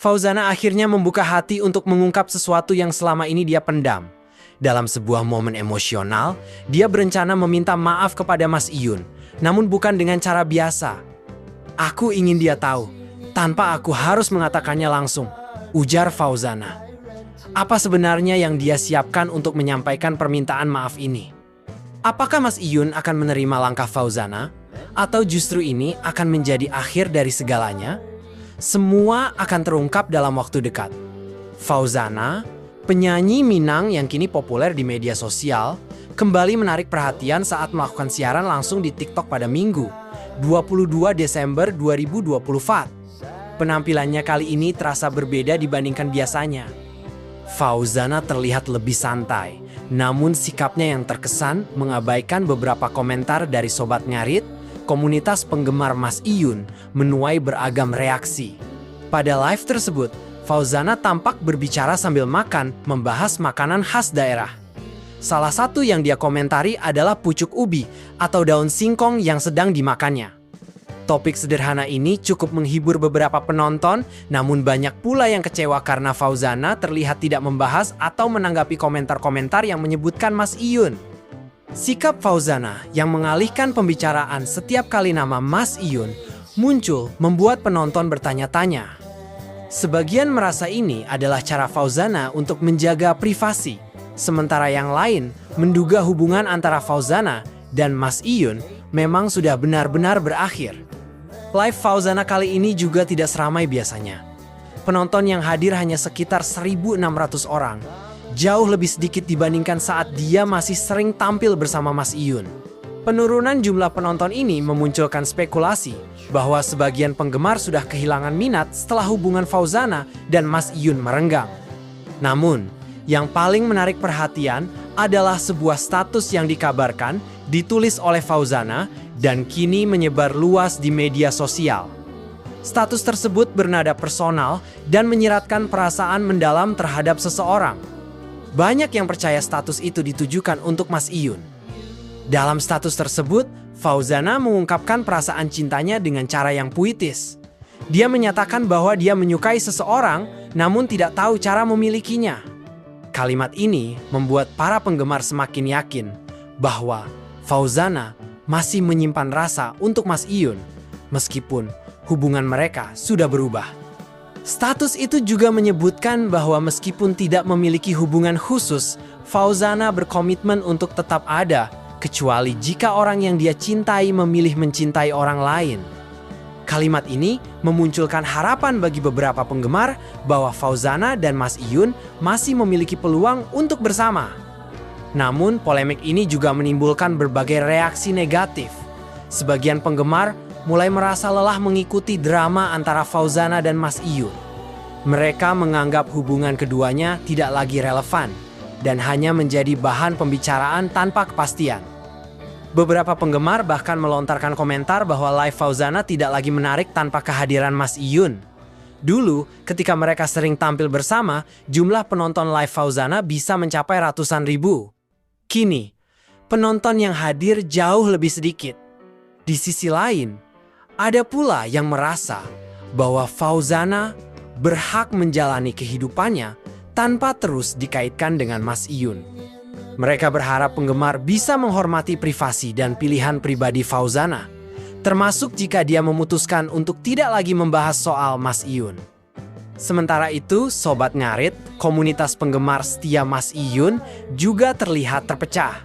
Fauzana akhirnya membuka hati untuk mengungkap sesuatu yang selama ini dia pendam. Dalam sebuah momen emosional, dia berencana meminta maaf kepada Mas Iyun, namun bukan dengan cara biasa. "Aku ingin dia tahu, tanpa aku harus mengatakannya langsung," ujar Fauzana. Apa sebenarnya yang dia siapkan untuk menyampaikan permintaan maaf ini? Apakah Mas Iyun akan menerima langkah Fauzana? Atau justru ini akan menjadi akhir dari segalanya? Semua akan terungkap dalam waktu dekat. Fauzana, penyanyi Minang yang kini populer di media sosial, kembali menarik perhatian saat melakukan siaran langsung di TikTok pada Minggu, 22 Desember 2024. Penampilannya kali ini terasa berbeda dibandingkan biasanya. Fauzana terlihat lebih santai, namun sikapnya yang terkesan mengabaikan beberapa komentar dari Sobat Ngarit. Komunitas penggemar Mas Iyun menuai beragam reaksi. Pada live tersebut, Fauzana tampak berbicara sambil makan, membahas makanan khas daerah. Salah satu yang dia komentari adalah pucuk ubi atau daun singkong yang sedang dimakannya. Topik sederhana ini cukup menghibur beberapa penonton, namun banyak pula yang kecewa karena Fauzana terlihat tidak membahas atau menanggapi komentar-komentar yang menyebutkan Mas Iyun. Sikap Fauzana yang mengalihkan pembicaraan setiap kali nama Mas Iyun muncul membuat penonton bertanya-tanya. Sebagian merasa ini adalah cara Fauzana untuk menjaga privasi, sementara yang lain menduga hubungan antara Fauzana dan Mas Iyun memang sudah benar-benar berakhir. Live Fauzana kali ini juga tidak seramai biasanya. Penonton yang hadir hanya sekitar 1.600 orang. Jauh lebih sedikit dibandingkan saat dia masih sering tampil bersama Mas Iyun. Penurunan jumlah penonton ini memunculkan spekulasi bahwa sebagian penggemar sudah kehilangan minat setelah hubungan Fauzana dan Mas Iyun merenggang. Namun, yang paling menarik perhatian adalah sebuah status yang dikabarkan ditulis oleh Fauzana dan kini menyebar luas di media sosial. Status tersebut bernada personal dan menyiratkan perasaan mendalam terhadap seseorang. Banyak yang percaya status itu ditujukan untuk Mas Iyun. Dalam status tersebut, Fauzana mengungkapkan perasaan cintanya dengan cara yang puitis. Dia menyatakan bahwa dia menyukai seseorang, namun tidak tahu cara memilikinya. Kalimat ini membuat para penggemar semakin yakin bahwa Fauzana masih menyimpan rasa untuk Mas Iyun, meskipun hubungan mereka sudah berubah. Status itu juga menyebutkan bahwa meskipun tidak memiliki hubungan khusus, Fauzana berkomitmen untuk tetap ada, kecuali jika orang yang dia cintai memilih mencintai orang lain. Kalimat ini memunculkan harapan bagi beberapa penggemar bahwa Fauzana dan Mas Iyun masih memiliki peluang untuk bersama. Namun, polemik ini juga menimbulkan berbagai reaksi negatif. Sebagian penggemar mulai merasa lelah mengikuti drama antara Fauzana dan Mas Iyun. Mereka menganggap hubungan keduanya tidak lagi relevan dan hanya menjadi bahan pembicaraan tanpa kepastian. Beberapa penggemar bahkan melontarkan komentar bahwa live Fauzana tidak lagi menarik tanpa kehadiran Mas Iyun. Dulu, ketika mereka sering tampil bersama, jumlah penonton live Fauzana bisa mencapai ratusan ribu. Kini, penonton yang hadir jauh lebih sedikit. Di sisi lain, ada pula yang merasa bahwa Fauzana berhak menjalani kehidupannya tanpa terus dikaitkan dengan Mas Iyun. Mereka berharap penggemar bisa menghormati privasi dan pilihan pribadi Fauzana, termasuk jika dia memutuskan untuk tidak lagi membahas soal Mas Iyun. Sementara itu, Sobat Ngarit, komunitas penggemar setia Mas Iyun juga terlihat terpecah.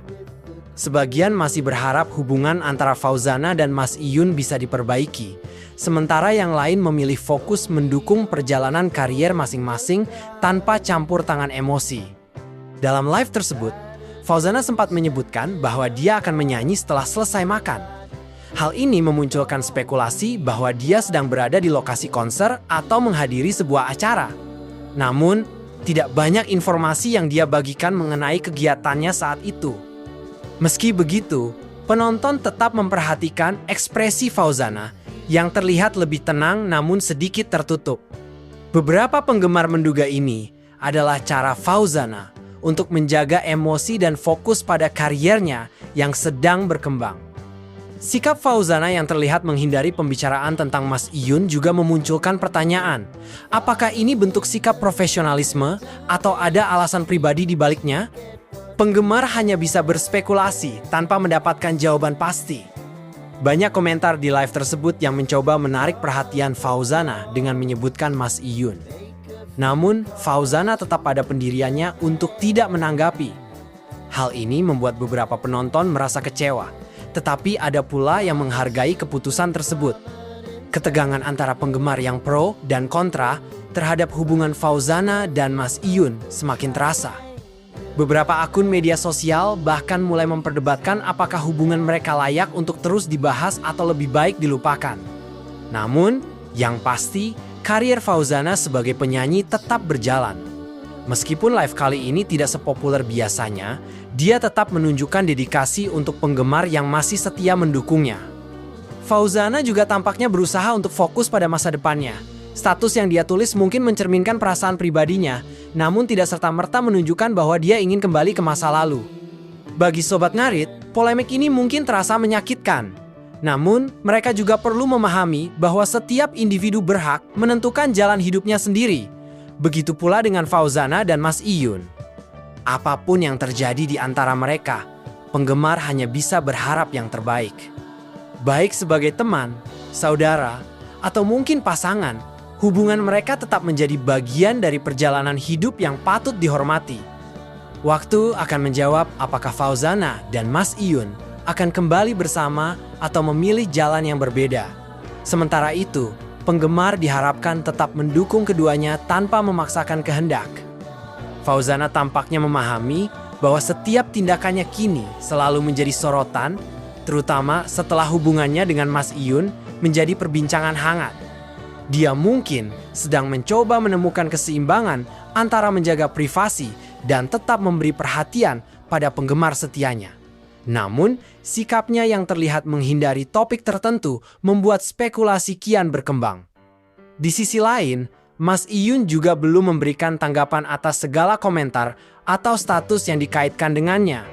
Sebagian masih berharap hubungan antara Fauzana dan Mas Iyun bisa diperbaiki, sementara yang lain memilih fokus mendukung perjalanan karier masing-masing tanpa campur tangan emosi. Dalam live tersebut, Fauzana sempat menyebutkan bahwa dia akan menyanyi setelah selesai makan. Hal ini memunculkan spekulasi bahwa dia sedang berada di lokasi konser atau menghadiri sebuah acara. Namun, tidak banyak informasi yang dia bagikan mengenai kegiatannya saat itu. Meski begitu, penonton tetap memperhatikan ekspresi Fauzana yang terlihat lebih tenang namun sedikit tertutup. Beberapa penggemar menduga ini adalah cara Fauzana untuk menjaga emosi dan fokus pada kariernya yang sedang berkembang. Sikap Fauzana yang terlihat menghindari pembicaraan tentang Mas Iyun juga memunculkan pertanyaan. Apakah ini bentuk sikap profesionalisme atau ada alasan pribadi di baliknya? Penggemar hanya bisa berspekulasi tanpa mendapatkan jawaban pasti. Banyak komentar di live tersebut yang mencoba menarik perhatian Fauzana dengan menyebutkan Mas Iyun. Namun, Fauzana tetap pada pendiriannya untuk tidak menanggapi. Hal ini membuat beberapa penonton merasa kecewa. Tetapi ada pula yang menghargai keputusan tersebut. Ketegangan antara penggemar yang pro dan kontra terhadap hubungan Fauzana dan Mas Iyun semakin terasa. Beberapa akun media sosial bahkan mulai memperdebatkan apakah hubungan mereka layak untuk terus dibahas atau lebih baik dilupakan. Namun, yang pasti, karier Fauzana sebagai penyanyi tetap berjalan. Meskipun live kali ini tidak sepopuler biasanya, dia tetap menunjukkan dedikasi untuk penggemar yang masih setia mendukungnya. Fauzana juga tampaknya berusaha untuk fokus pada masa depannya. Status yang dia tulis mungkin mencerminkan perasaan pribadinya, namun tidak serta-merta menunjukkan bahwa dia ingin kembali ke masa lalu. Bagi Sobat Ngarit, polemik ini mungkin terasa menyakitkan. Namun, mereka juga perlu memahami bahwa setiap individu berhak menentukan jalan hidupnya sendiri. Begitu pula dengan Fauzana dan Mas Iyun. Apapun yang terjadi di antara mereka, penggemar hanya bisa berharap yang terbaik. Baik sebagai teman, saudara, atau mungkin pasangan, hubungan mereka tetap menjadi bagian dari perjalanan hidup yang patut dihormati. Waktu akan menjawab apakah Fauzana dan Mas Iyun akan kembali bersama atau memilih jalan yang berbeda. Sementara itu, penggemar diharapkan tetap mendukung keduanya tanpa memaksakan kehendak. Fauzana tampaknya memahami bahwa setiap tindakannya kini selalu menjadi sorotan, terutama setelah hubungannya dengan Mas Iyun menjadi perbincangan hangat. Dia mungkin sedang mencoba menemukan keseimbangan antara menjaga privasi dan tetap memberi perhatian pada penggemar setianya. Namun, sikapnya yang terlihat menghindari topik tertentu membuat spekulasi kian berkembang. Di sisi lain, Mas Iyun juga belum memberikan tanggapan atas segala komentar atau status yang dikaitkan dengannya.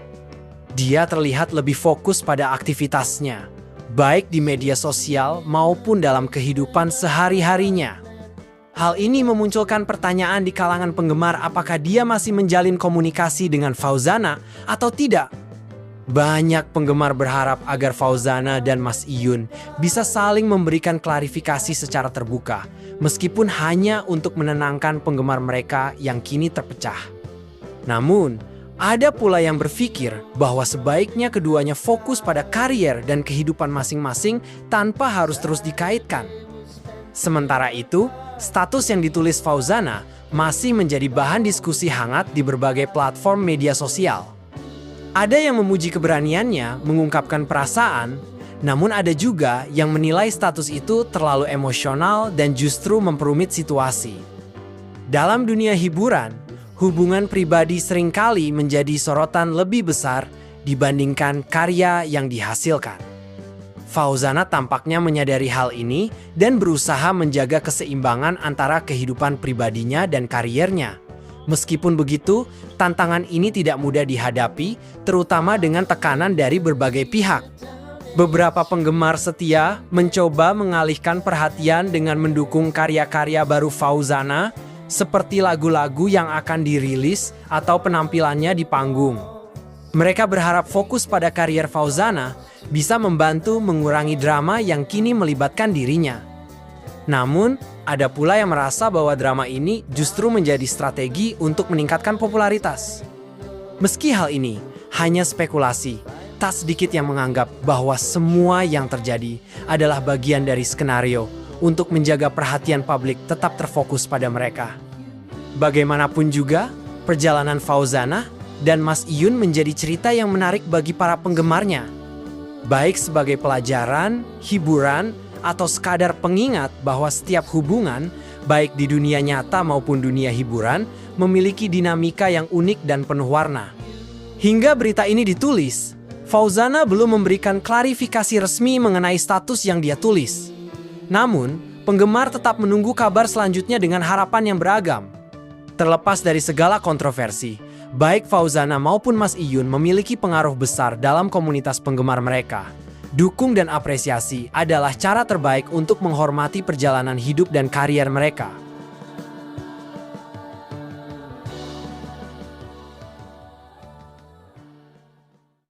Dia terlihat lebih fokus pada aktivitasnya, baik di media sosial maupun dalam kehidupan sehari-harinya. Hal ini memunculkan pertanyaan di kalangan penggemar apakah dia masih menjalin komunikasi dengan Fauzana atau tidak. Banyak penggemar berharap agar Fauzana dan Mas Iyun bisa saling memberikan klarifikasi secara terbuka, meskipun hanya untuk menenangkan penggemar mereka yang kini terpecah. Namun, ada pula yang berpikir bahwa sebaiknya keduanya fokus pada karier dan kehidupan masing-masing tanpa harus terus dikaitkan. Sementara itu, status yang ditulis Fauzana masih menjadi bahan diskusi hangat di berbagai platform media sosial. Ada yang memuji keberaniannya mengungkapkan perasaan, namun ada juga yang menilai status itu terlalu emosional dan justru memperumit situasi. Dalam dunia hiburan, hubungan pribadi seringkali menjadi sorotan lebih besar dibandingkan karya yang dihasilkan. Fauzana tampaknya menyadari hal ini dan berusaha menjaga keseimbangan antara kehidupan pribadinya dan kariernya. Meskipun begitu, tantangan ini tidak mudah dihadapi, terutama dengan tekanan dari berbagai pihak. Beberapa penggemar setia mencoba mengalihkan perhatian dengan mendukung karya-karya baru Fauzana, seperti lagu-lagu yang akan dirilis atau penampilannya di panggung. Mereka berharap fokus pada karier Fauzana bisa membantu mengurangi drama yang kini melibatkan dirinya. Namun, ada pula yang merasa bahwa drama ini justru menjadi strategi untuk meningkatkan popularitas. Meski hal ini hanya spekulasi, tak sedikit yang menganggap bahwa semua yang terjadi adalah bagian dari skenario untuk menjaga perhatian publik tetap terfokus pada mereka. Bagaimanapun juga, perjalanan Fauzana dan Mas Iyun menjadi cerita yang menarik bagi para penggemarnya. Baik sebagai pelajaran, hiburan, atau sekadar pengingat bahwa setiap hubungan, baik di dunia nyata maupun dunia hiburan, memiliki dinamika yang unik dan penuh warna. Hingga berita ini ditulis, Fauzana belum memberikan klarifikasi resmi mengenai status yang dia tulis. Namun, penggemar tetap menunggu kabar selanjutnya dengan harapan yang beragam. Terlepas dari segala kontroversi, baik Fauzana maupun Mas Iyun memiliki pengaruh besar dalam komunitas penggemar mereka. Dukung dan apresiasi adalah cara terbaik untuk menghormati perjalanan hidup dan karier mereka.